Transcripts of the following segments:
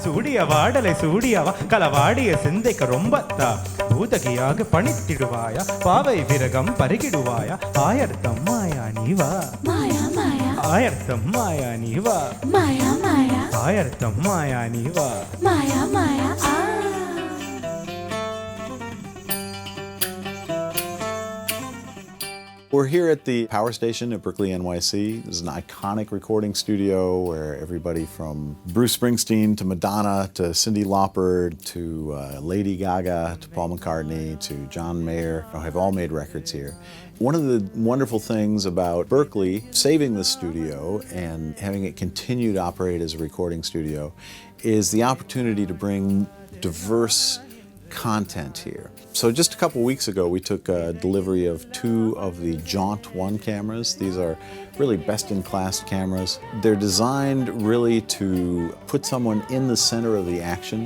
சூடிய வாடலை சூடியவா களவாடிய சிந்தைக்கு ரொம்பத்தா பூதகியாக பணித்திடுவாயா பாவை விரகம் பருகிடுவாயா ஆயர்த்தம் மாயா நீவா ஆயர்த்தம் மாயா நீவா ஆயர்த்தம் மாயா நீவா We're here at the power station at BerkleeNYC. This is an iconic recording studio where everybody from Bruce Springsteen to Madonna to Cyndi Lauper to Lady Gaga to Paul McCartney to John Mayer have all made records here. One of the wonderful things about Berklee saving the studio and having it continue to operate as a recording studio is the opportunity to bring diverse content here. So just a couple weeks ago, we took delivery of 2 of the Jaunt 1 cameras. These are really best-in-class cameras. They're designed really to put someone in the center of the action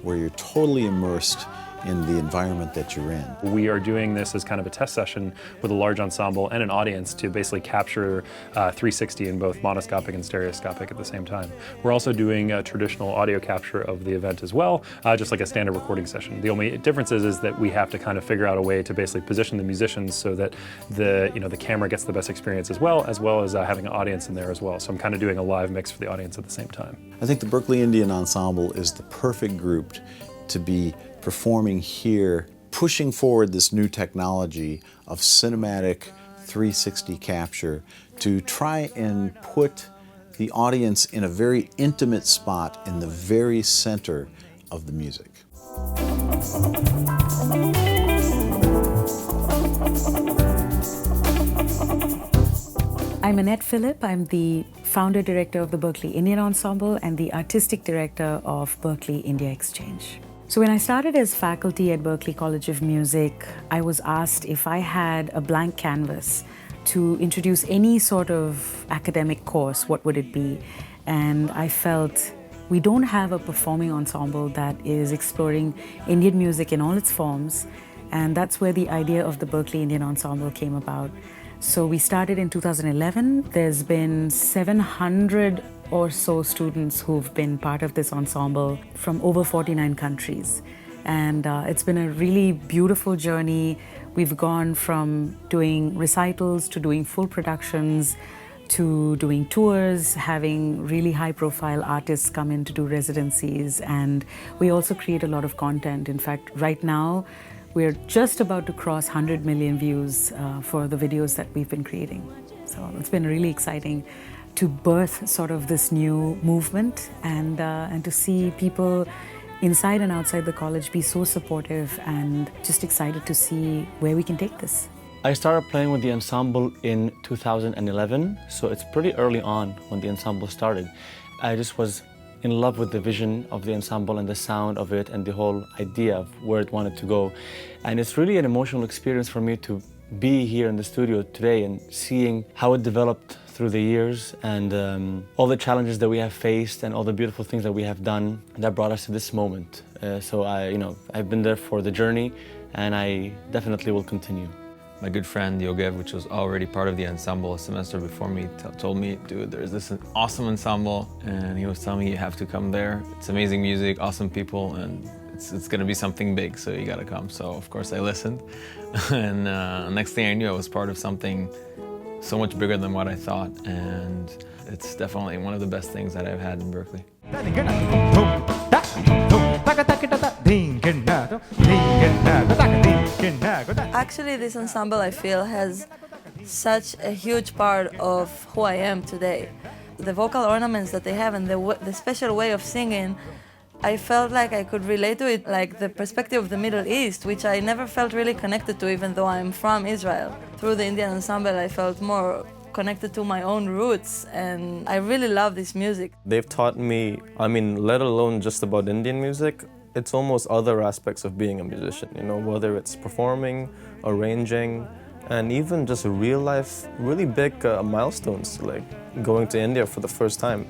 where you're totally immersed in the environment that you're in. We are doing this as kind of a test session with a large ensemble and an audience to basically capture 360 in both monoscopic and stereoscopic at the same time. We're also doing a traditional audio capture of the event as well, just like a standard recording session. The only difference is that we have to kind of figure out a way to basically position the musicians so that the camera gets the best experience as well as having an audience in there as well. So I'm kind of doing a live mix for the audience at the same time. I think the Berklee Indian Ensemble is the perfect group to be performing here, pushing forward this new technology of cinematic 360 capture to try and put the audience in a very intimate spot in the very center of the music. I'm Annette Phillip. I'm the founder-director of the Berklee Indian Ensemble and the artistic director of Berklee India Exchange. So when I started as faculty at Berklee College of Music, I was asked if I had a blank canvas to introduce any sort of academic course, what would it be? And I felt we don't have a performing ensemble that is exploring Indian music in all its forms, and that's where the idea of the Berklee Indian Ensemble came about. So we started in 2011. There's been 700 or so students who've been part of this ensemble from over 49 countries. And it's been a really beautiful journey. We've gone from doing recitals to doing full productions to doing tours, having really high-profile artists come in to do residencies, and we also create a lot of content. In fact, right now, we're just about to cross 100 million views for the videos that we've been creating. So it's been really exciting to birth sort of this new movement and to see people inside and outside the college be so supportive and just excited to see where we can take this. I started playing with the ensemble in 2011, so it's pretty early on when the ensemble started. I just was in love with the vision of the ensemble and the sound of it and the whole idea of where it wanted to go. And it's really an emotional experience for me to be here in the studio today and seeing how it developed through the years and all the challenges that we have faced and all the beautiful things that we have done that brought us to this moment. So I've been there for the journey and I definitely will continue. My good friend Yogev, which was already part of the ensemble a semester before me, told me, dude, there's this awesome ensemble, and he was telling me you have to come there. It's amazing music, awesome people, and it's gonna be something big, so you gotta come. So of course I listened, and next thing I knew I was part of something so much bigger than what I thought, and it's definitely one of the best things that I've had in Berklee. Actually, this ensemble, I feel, has such a huge part of who I am today. The vocal ornaments that they have and the special way of singing, I felt like I could relate to it, like the perspective of the Middle East, which I never felt really connected to, even though I'm from Israel. Through the Indian Ensemble, I felt more connected to my own roots, and I really love this music. They've taught me, let alone just about Indian music, it's almost other aspects of being a musician, whether it's performing, arranging, and even just real life, really big milestones, like going to India for the first time.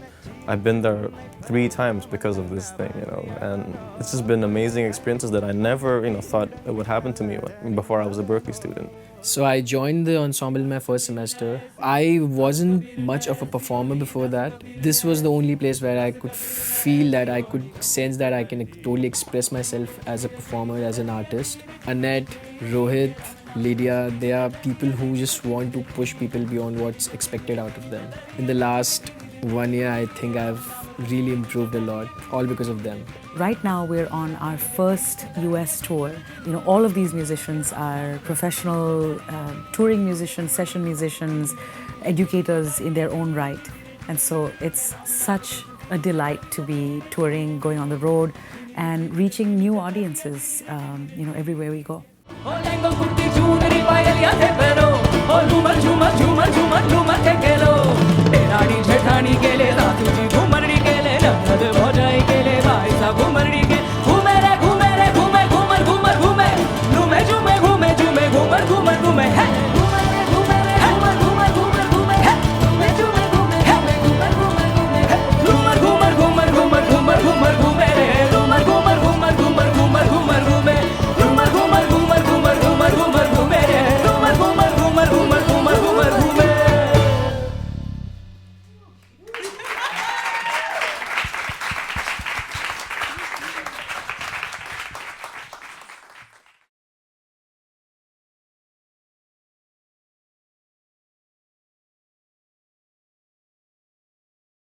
I've been there 3 times because of this thing, and it's just been amazing experiences that I never, thought it would happen to me before I was a Berklee student. So I joined the ensemble in my first semester. I wasn't much of a performer before that. This was the only place where I could feel that I could sense that I can totally express myself as a performer, as an artist. Annette, Rohith, Lydia, they are people who just want to push people beyond what's expected out of them. In the last 1 year, I think I've really improved a lot, all because of them. Right now, we're on our first US tour. All of these musicians are professional touring musicians, session musicians, educators in their own right. And so it's such a delight to be touring, going on the road, and reaching new audiences, everywhere we go.